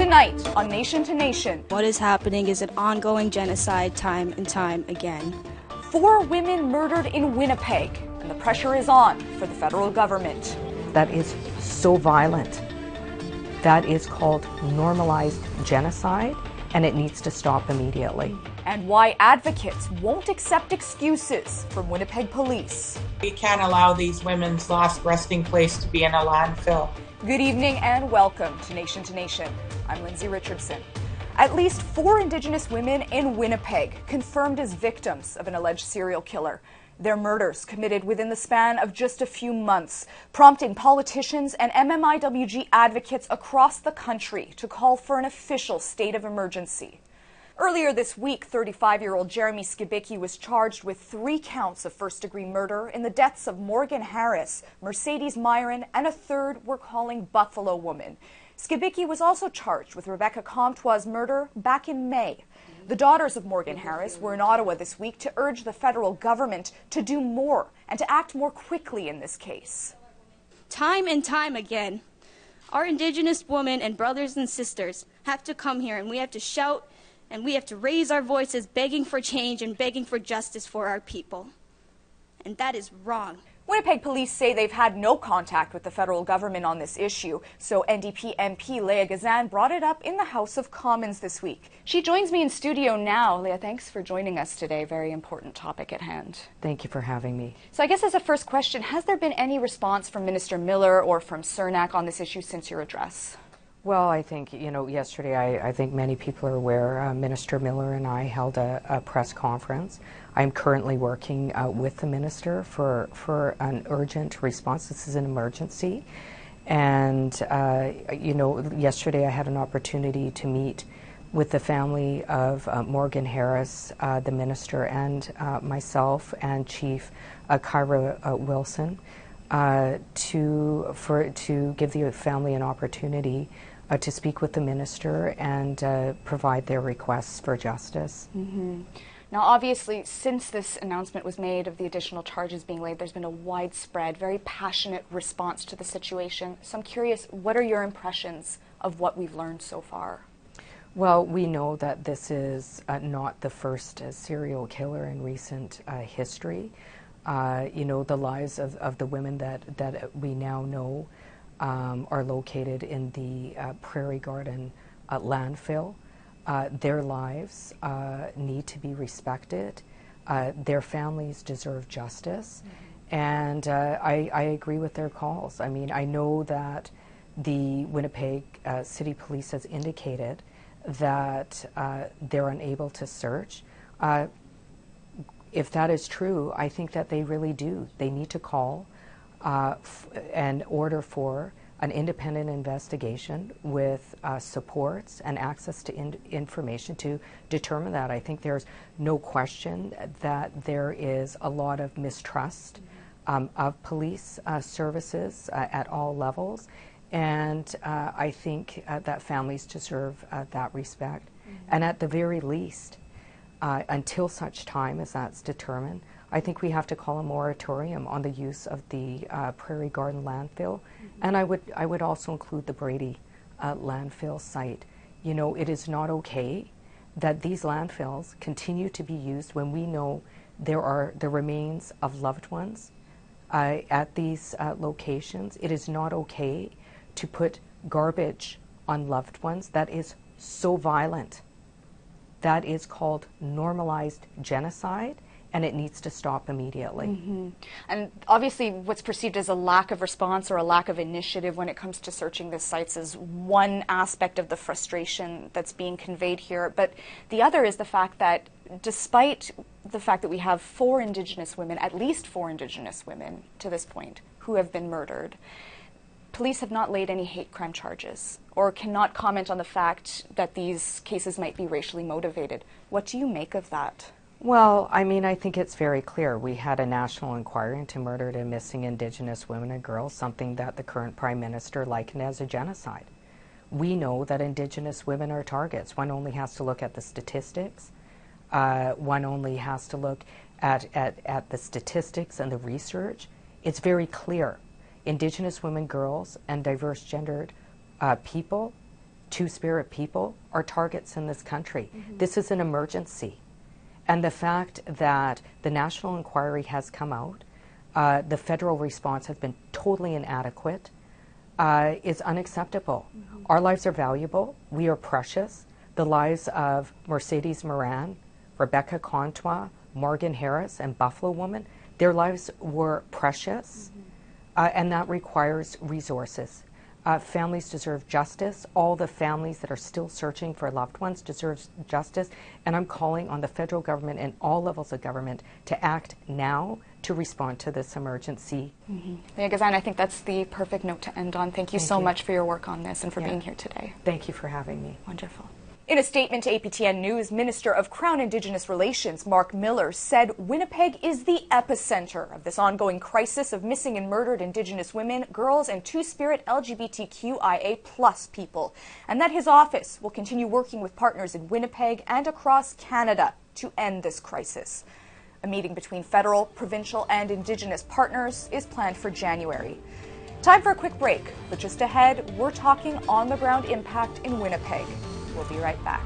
Tonight on Nation to Nation. What is happening is an ongoing genocide time and time again. 4 women murdered in Winnipeg, and the pressure is on for the federal government. That is so violent. That is called normalized genocide, and it needs to stop immediately. And why advocates won't accept excuses from Winnipeg police. We can't allow these women's last resting place to be in a landfill. Good evening and welcome to Nation. I'm Lindsay Richardson. At least 4 Indigenous women in Winnipeg confirmed as victims of an alleged serial killer. Their murders committed within the span of just a few months, prompting politicians and MMIWG advocates across the country to call for an official state of emergency. Earlier this week, 35-year-old Jeremy Skibicki was charged with 3 counts of first-degree murder in the deaths of Morgan Harris, Mercedes Myron, and a third we're calling Buffalo woman. Skibicki was also charged with Rebecca Comtois' murder back in May. The daughters of Morgan Harris were in Ottawa this week to urge the federal government to do more and to act more quickly in this case. Time and time again, our Indigenous women and brothers and sisters have to come here, and we have to shout, and we have to raise our voices begging for change and begging for justice for our people. And that is wrong. Winnipeg police say they've had no contact with the federal government on this issue, so NDP MP Leah Gazan brought it up in the House of Commons this week. She joins me in studio now. Leah, thanks for joining us today. Very important topic at hand. Thank you for having me. So I guess as a first question, has there been any response from Minister Miller or from Cernak on this issue since your address? Well, I think, yesterday I think many people are aware, Minister Miller and I held a press conference. I'm currently working with the minister for an urgent response. This is an emergency. And, yesterday I had an opportunity to meet with the family of Morgan Harris, the minister, and myself and Chief Kyra Wilson to give the family an opportunity to speak with the minister and provide their requests for justice. Mm-hmm. Now, obviously, since this announcement was made of the additional charges being laid, there's been a widespread, very passionate response to the situation. So I'm curious, what are your impressions of what we've learned so far? Well, we know that this is not the first serial killer in recent history. The lives of the women that we now know are located in the Prairie Garden landfill. Their lives need to be respected. Their families deserve justice. Mm-hmm. And I agree with their calls. I mean, I know that the Winnipeg City Police has indicated that they're unable to search. If that is true, I think that they really do. They need to call and order for an independent investigation with supports and access to information to determine that. I think there's no question that there is a lot of mistrust of police services at all levels, and I think that families deserve that respect. Mm-hmm. And at the very least, until such time as that's determined, I think we have to call a moratorium on the use of the Prairie Garden landfill, mm-hmm. and I would also include the Brady landfill site. It is not okay that these landfills continue to be used when we know there are the remains of loved ones at these locations. It is not okay to put garbage on loved ones. That is so violent. That is called normalized genocide, and it needs to stop immediately. Mm-hmm. And obviously what's perceived as a lack of response or a lack of initiative when it comes to searching the sites is one aspect of the frustration that's being conveyed here. But the other is the fact that despite the fact that we have 4 Indigenous women, at least 4 Indigenous women to this point, who have been murdered, police have not laid any hate crime charges or cannot comment on the fact that these cases might be racially motivated. What do you make of that? Well, I mean, I think it's very clear. We had a national inquiry into murdered and missing Indigenous women and girls, something that the current Prime Minister likened as a genocide. We know that Indigenous women are targets. One only has to look at the statistics. One only has to look at the statistics and the research. It's very clear. Indigenous women, girls, and diverse gendered people Two-Spirit people are targets in this country. This is an emergency. And the fact that the national inquiry has come out, the federal response has been totally inadequate, is unacceptable. Our lives are valuable. We are precious. The lives of Mercedes Moran, Rebecca Contois, Morgan Harris, and Buffalo Woman, their lives were precious, and that requires resources. Families deserve justice. All the families that are still searching for loved ones deserve justice. And I'm calling on the federal government and all levels of government to act now to respond to this emergency. Gazan, I think that's the perfect note to end on. Thank you so much for your work on this and for being here today. Thank you for having me. Wonderful. In a statement to APTN News, Minister of Crown Indigenous Relations Mark Miller said Winnipeg is the epicenter of this ongoing crisis of missing and murdered Indigenous women, girls, and Two-Spirit LGBTQIA+ people, and that his office will continue working with partners in Winnipeg and across Canada to end this crisis. A meeting between federal, provincial, and Indigenous partners is planned for January. Time for a quick break, but just ahead, we're talking on-the-ground impact in Winnipeg. We'll be right back.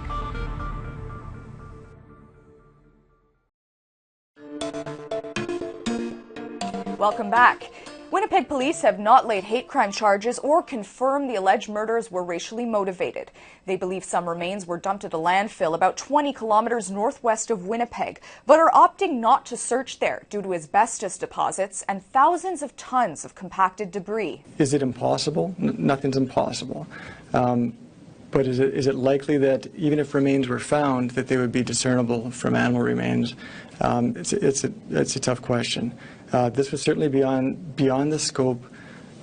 Welcome back. Winnipeg police have not laid hate crime charges or confirmed the alleged murders were racially motivated. They believe some remains were dumped at a landfill about 20 kilometers northwest of Winnipeg, but are opting not to search there due to asbestos deposits and thousands of tons of compacted debris. Is it impossible? Nothing's impossible. But is it likely that even if remains were found, that they would be discernible from animal remains? It's a tough question. This was certainly beyond the scope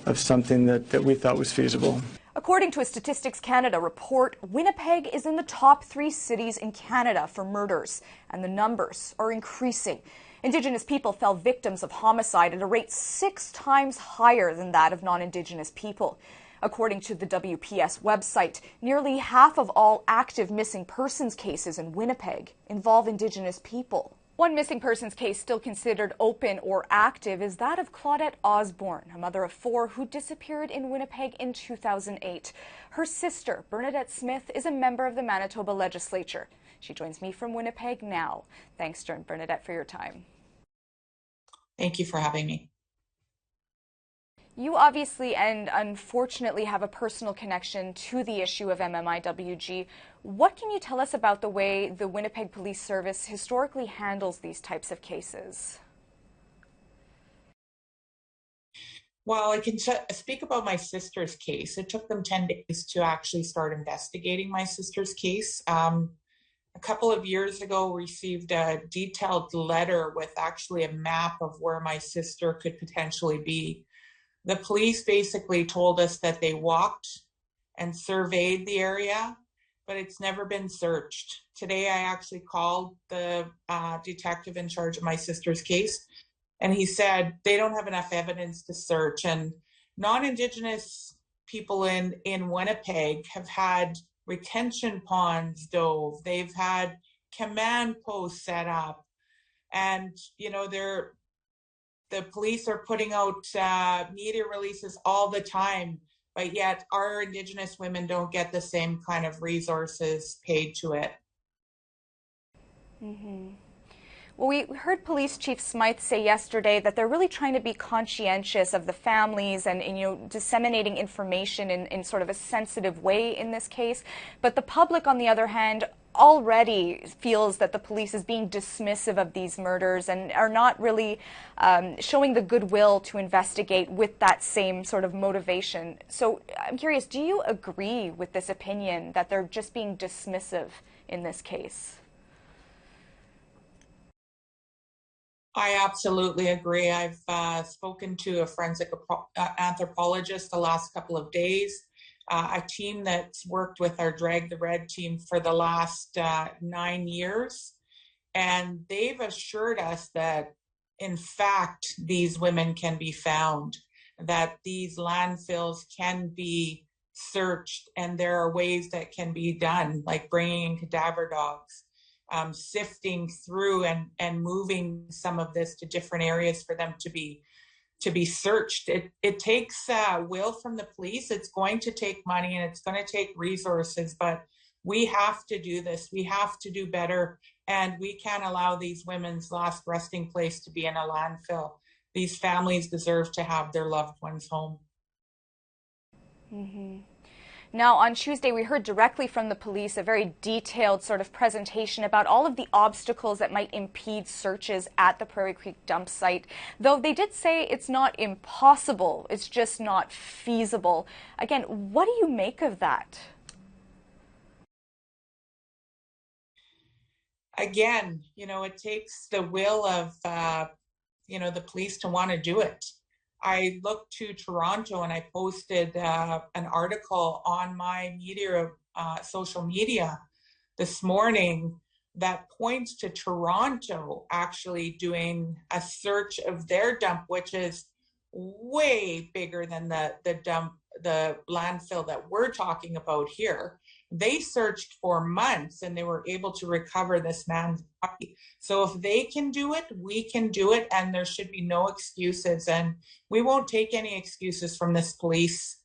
of something that we thought was feasible. According to a Statistics Canada report, Winnipeg is in the top 3 cities in Canada for murders, and the numbers are increasing. Indigenous people fell victims of homicide at a rate 6 times higher than that of non-Indigenous people. According to the WPS website, nearly half of all active missing persons cases in Winnipeg involve Indigenous people. One missing persons case still considered open or active is that of Claudette Osborne, a mother of 4 who disappeared in Winnipeg in 2008. Her sister, Bernadette Smith, is a member of the Manitoba legislature. She joins me from Winnipeg now. Thanks, Bernadette, for your time. Thank you for having me. You obviously and unfortunately have a personal connection to the issue of MMIWG. What can you tell us about the way the Winnipeg Police Service historically handles these types of cases? Well, I can speak about my sister's case. It took them 10 days to actually start investigating my sister's case. A couple of years ago, received a detailed letter with actually a map of where my sister could potentially be. The police basically told us that they walked and surveyed the area, but it's never been searched. Today, I actually called the detective in charge of my sister's case, and he said they don't have enough evidence to search. And non-Indigenous people in Winnipeg have had retention ponds dove. They've had command posts set up, and the police are putting out media releases all the time, but yet our Indigenous women don't get the same kind of resources paid to it. Well, we heard Police Chief Smythe say yesterday that they're really trying to be conscientious of the families and disseminating information in sort of a sensitive way in this case. But the public, on the other hand, already feels that the police is being dismissive of these murders and are not really showing the goodwill to investigate with that same sort of motivation. So I'm curious, do you agree with this opinion that they're just being dismissive in this case? I absolutely agree. I've spoken to a forensic anthropologist the last couple of days, a team that's worked with our Drag the Red team for the last 9 years. And they've assured us that, in fact, these women can be found, that these landfills can be searched, and there are ways that can be done, like bringing in cadaver dogs. Sifting through and moving some of this to different areas for them to be to be searched. It takes will from the police. It's going to take money and it's going to take resources, but we have to do this. We have to do better, and we can't allow these women's last resting place to be in a landfill. These families deserve to have their loved ones home. Mm-hmm. Now, on Tuesday, we heard directly from the police a very detailed sort of presentation about all of the obstacles that might impede searches at the Prairie Creek dump site, though they did say it's not impossible, it's just not feasible. Again, what do you make of that? Again, it takes the will of, the police to want to do it. I looked to Toronto and I posted an article on my social media this morning that points to Toronto actually doing a search of their dump, which is way bigger than the landfill that we're talking about here. They searched for months and they were able to recover this man's body. So if they can do it, we can do it, and there should be no excuses. And we won't take any excuses from this police.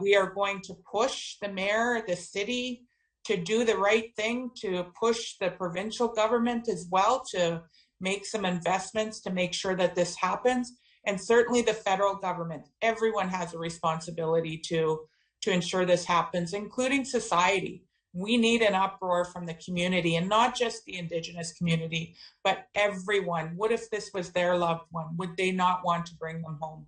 We are going to push the mayor, the city, to do the right thing, to push the provincial government as well to make some investments to make sure that this happens. And certainly the federal government. Everyone has a responsibility to ensure this happens, including society. We need an uproar from the community, and not just the Indigenous community, but everyone. What if this was their loved one? Would they not want to bring them home?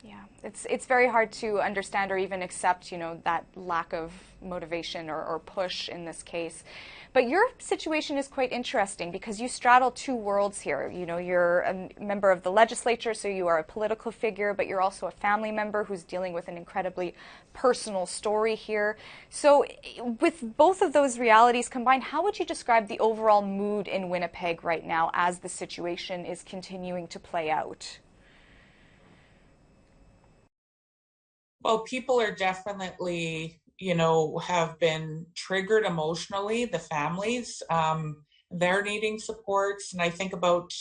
Yeah, it's very hard to understand or even accept, that lack of motivation or push in this case. But your situation is quite interesting because you straddle two worlds here. You're a member of the legislature, so you are a political figure, but you're also a family member who's dealing with an incredibly personal story here. So with both of those realities combined, how would you describe the overall mood in Winnipeg right now as the situation is continuing to play out? Well, people are definitely, have been triggered emotionally, the families. They're needing supports. And I think about,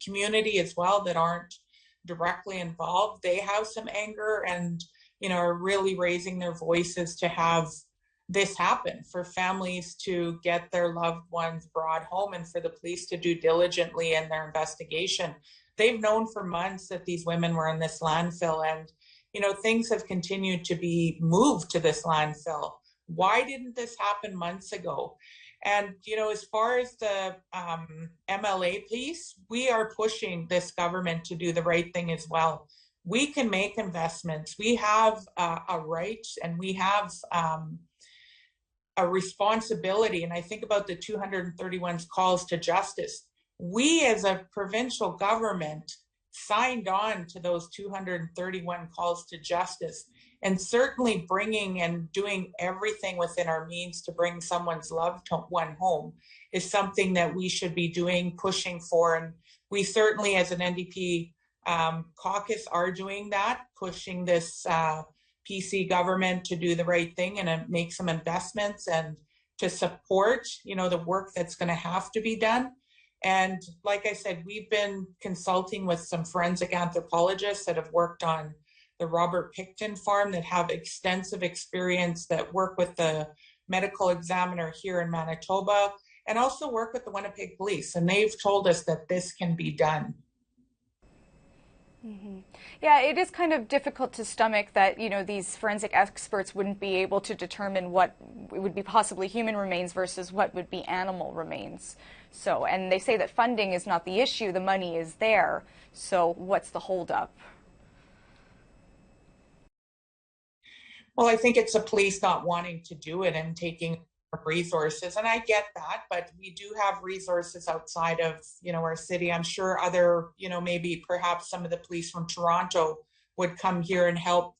community as well that aren't directly involved. They have some anger and, are really raising their voices to have this happen, for families to get their loved ones brought home and for the police to do diligently in their investigation. They've known for months that these women were in this landfill, and things have continued to be moved to this landfill. Why didn't this happen months ago? And, as far as the MLA piece, we are pushing this government to do the right thing as well. We can make investments. We have a right, and we have a responsibility. And I think about the 231 calls to justice. We as a provincial government signed on to those 231 calls to justice, and certainly bringing and doing everything within our means to bring someone's loved one home is something that we should be doing, pushing for. And we certainly as an NDP caucus are doing that, pushing this PC government to do the right thing and make some investments and to support, the work that's going to have to be done. And like I said, we've been consulting with some forensic anthropologists that have worked on the Robert Picton farm, that have extensive experience, that work with the medical examiner here in Manitoba, and also work with the Winnipeg police. And they've told us that this can be done. Mm-hmm. Yeah, it is kind of difficult to stomach that, these forensic experts wouldn't be able to determine what would be possibly human remains versus what would be animal remains. So, and they say that funding is not the issue, the money is there. So what's the holdup? Well, I think it's the police not wanting to do it and taking resources. And I get that, but we do have resources outside of, our city. I'm sure other, maybe perhaps some of the police from Toronto would come here and help,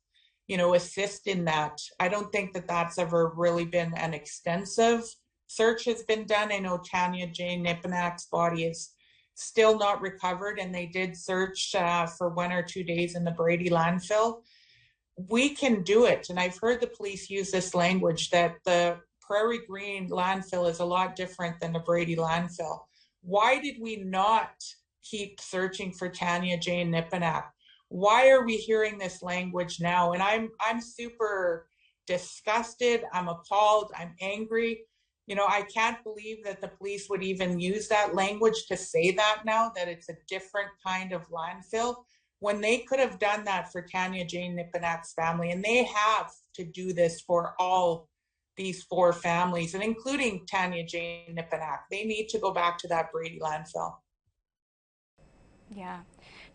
assist in that. I don't think that that's ever really been an extensive search has been done. I know Tanya Jane Nipanak's body is still not recovered, and they did search for 1 or 2 days in the Brady landfill. We can do it. And I've heard the police use this language that the Prairie Green landfill is a lot different than the Brady landfill. Why did we not keep searching for Tanya Jane Nipinak. Why are we hearing this language now? And I'm super disgusted. I'm appalled. I'm angry. You know, I can't believe that the police would even use that language to say that now, that it's a different kind of landfill, when they could have done that for Tanya Jane Nipinak's family. And they have to do this for all these 4 families, and including Tanya Jane Nipinak. They need to go back to that Brady landfill. Yeah.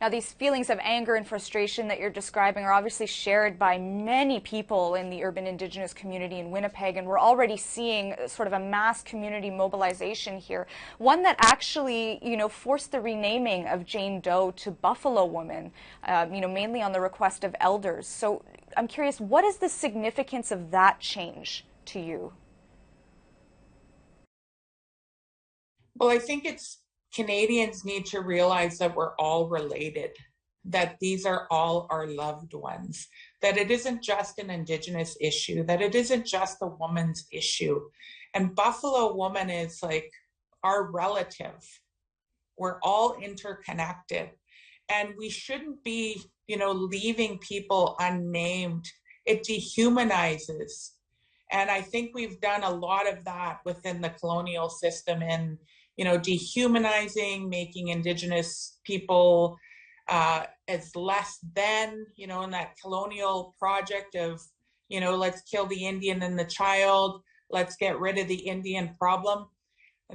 Now, these feelings of anger and frustration that you're describing are obviously shared by many people in the urban Indigenous community in Winnipeg, and we're already seeing sort of a mass community mobilization here, one that actually, forced the renaming of Jane Doe to Buffalo Woman, mainly on the request of elders. So I'm curious, what is the significance of that change to you? Well, I think Canadians need to realize that we're all related, that these are all our loved ones, that it isn't just an Indigenous issue, that it isn't just a woman's issue. And Buffalo Woman is like our relative. We're all interconnected. And we shouldn't be, leaving people unnamed. It dehumanizes. And I think we've done a lot of that within the colonial system in dehumanizing, making Indigenous people as less than, in that colonial project of, let's kill the Indian and the child, let's get rid of the Indian problem.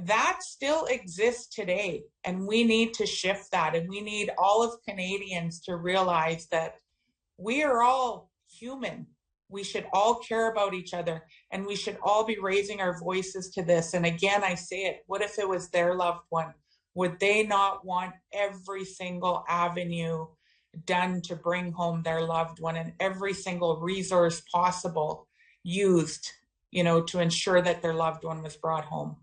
That still exists today, and we need to shift that. And we need all of Canadians to realize that we are all human. We should all care about each other, and we should all be raising our voices to this. And again, I say it, what if it was their loved one? Would they not want every single avenue done to bring home their loved one, and every single resource possible used, to ensure that their loved one was brought home?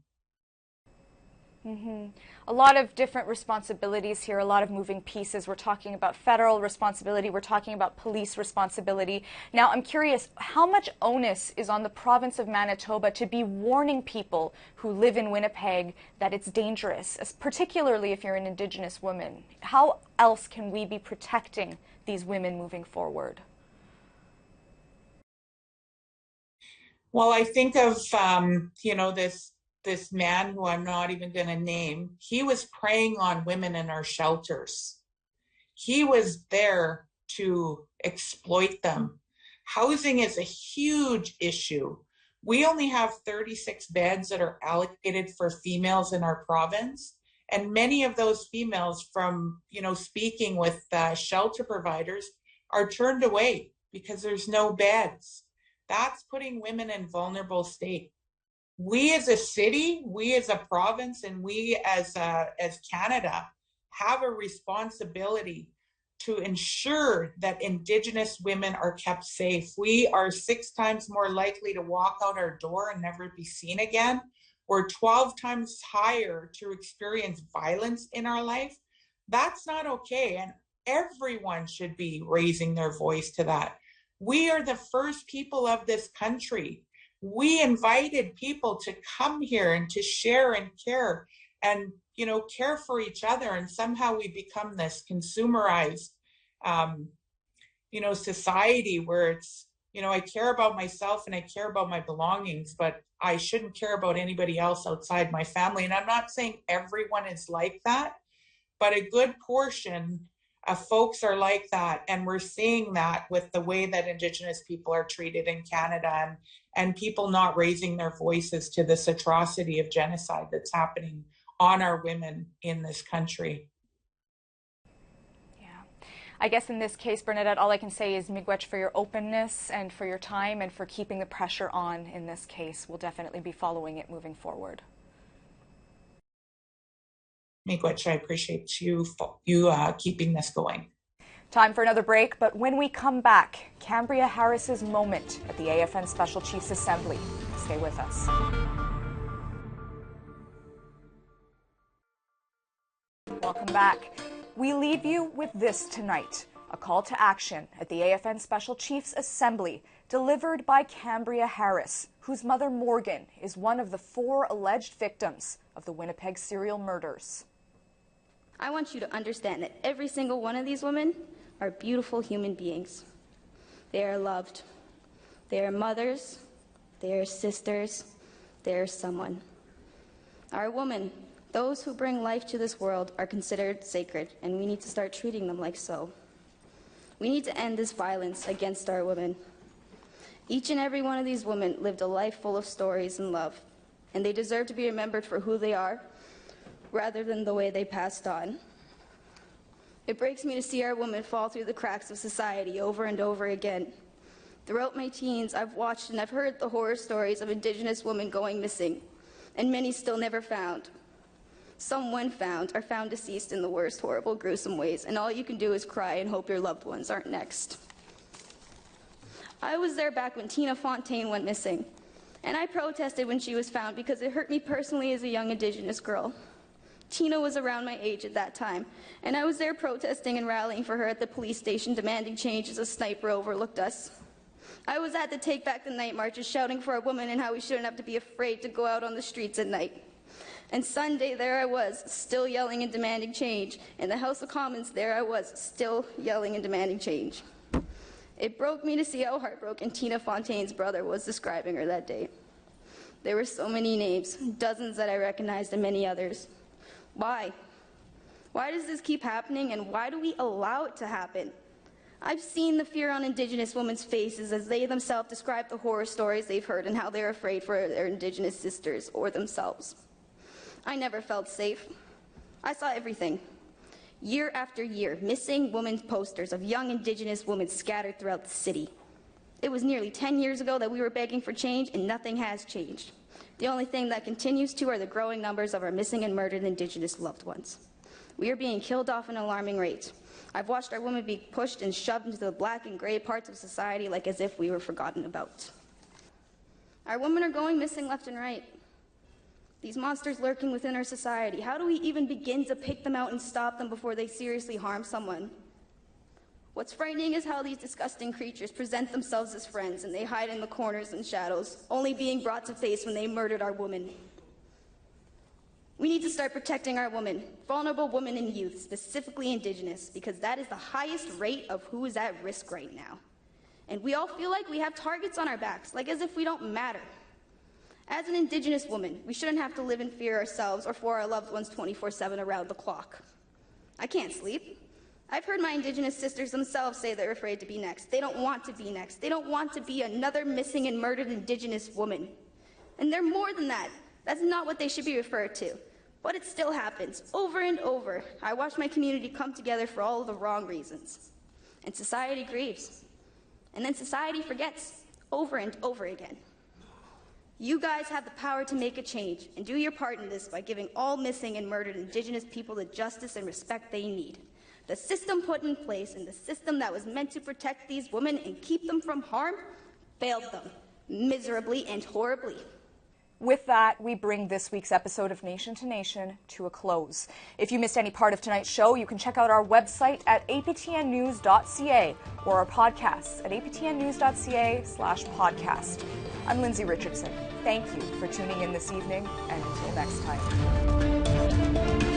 Mm-hmm. A lot of different responsibilities here, a lot of moving pieces. We're talking about federal responsibility, we're talking about police responsibility. Now, I'm curious, how much onus is on the province of Manitoba to be warning people who live in Winnipeg that it's dangerous, particularly if you're an Indigenous woman? How else can we be protecting these women moving forward? Well, I think of, this man who I'm not even going to name. He was preying on women in our shelters. He was there to exploit them. Housing is a huge issue. We only have 36 beds that are allocated for females in our province. And many of those females, from, speaking with shelter providers, are turned away because there's no beds. That's putting women in vulnerable state. We as a city, we as a province, and we as Canada have a responsibility to ensure that Indigenous women are kept safe. We are 6 times more likely to walk out our door and never be seen again. We're 12 times higher to experience violence in our life. That's not okay, and everyone should be raising their voice to that. We are the first people of this country. We invited people to come here and to share and care and, care for each other. And somehow we become this consumerized, society where it's, I care about myself and I care about my belongings, but I shouldn't care about anybody else outside my family. And I'm not saying everyone is like that, but a good portion folks are like that, and we're seeing that with the way that Indigenous people are treated in Canada, and people not raising their voices to this atrocity of genocide that's happening on our women in this country. Yeah. I guess in this case, Bernadette, all I can say is miigwech for your openness and for your time and for keeping the pressure on in this case. We'll definitely be following it moving forward. Miigwech, I appreciate you keeping this going. Time for another break, but when we come back, Cambria Harris's moment at the AFN Special Chiefs Assembly. Stay with us. Welcome back. We leave you with this tonight, a call to action at the AFN Special Chiefs Assembly delivered by Cambria Harris, whose mother Morgan is one of the 4 alleged victims of the Winnipeg serial murders. I want you to understand that every single one of these women are beautiful human beings. They are loved. They are mothers. They are sisters. They are someone. Our women, those who bring life to this world, are considered sacred, and we need to start treating them like so. We need to end this violence against our women. Each and every one of these women lived a life full of stories and love, and they deserve to be remembered for who they are, rather than the way they passed on. It breaks me to see our women fall through the cracks of society over and over again. Throughout my teens, I've watched and I've heard the horror stories of Indigenous women going missing, and many still never found. Some, when found, are found deceased in the worst, horrible, gruesome ways, and all you can do is cry and hope your loved ones aren't next. I was there back when Tina Fontaine went missing, and I protested when she was found because it hurt me personally as a young Indigenous girl. Tina was around my age at that time, and I was there protesting and rallying for her at the police station, demanding change as a sniper overlooked us. I was at the Take Back the Night marches, shouting for a woman and how we shouldn't have to be afraid to go out on the streets at night. And Sunday, there I was, still yelling and demanding change. In the House of Commons, there I was, still yelling and demanding change. It broke me to see how heartbroken Tina Fontaine's brother was describing her that day. There were so many names, dozens that I recognized and many others. Why? Why does this keep happening, and why do we allow it to happen? I've seen the fear on Indigenous women's faces as they themselves describe the horror stories they've heard and how they're afraid for their Indigenous sisters or themselves. I never felt safe. I saw everything. Year after year, missing women's posters of young Indigenous women scattered throughout the city. It was nearly 10 years ago that we were begging for change, and nothing has changed. The only thing that continues to are the growing numbers of our missing and murdered Indigenous loved ones. We are being killed off at an alarming rate. I've watched our women be pushed and shoved into the black and gray parts of society like as if we were forgotten about. Our women are going missing left and right. These monsters lurking within our society, how do we even begin to pick them out and stop them before they seriously harm someone? What's frightening is how these disgusting creatures present themselves as friends, and they hide in the corners and shadows, only being brought to face when they murdered our women. We need to start protecting our women, vulnerable women and youth, specifically Indigenous, because that is the highest rate of who is at risk right now. And we all feel like we have targets on our backs, like as if we don't matter. As an Indigenous woman, we shouldn't have to live in fear ourselves or for our loved ones 24/7 around the clock. I can't sleep. I've heard my Indigenous sisters themselves say they're afraid to be next. They don't want to be next. They don't want to be another missing and murdered Indigenous woman. And they're more than that. That's not what they should be referred to. But it still happens, over and over. I watch my community come together for all of the wrong reasons. And society grieves. And then society forgets, over and over again. You guys have the power to make a change, and do your part in this by giving all missing and murdered Indigenous people the justice and respect they need. The system put in place, and the system that was meant to protect these women and keep them from harm, failed them, miserably and horribly. With that, we bring this week's episode of Nation to Nation to a close. If you missed any part of tonight's show, you can check out our website at aptnnews.ca or our podcasts at aptnnews.ca/podcast. I'm Lindsay Richardson. Thank you for tuning in this evening, and until next time.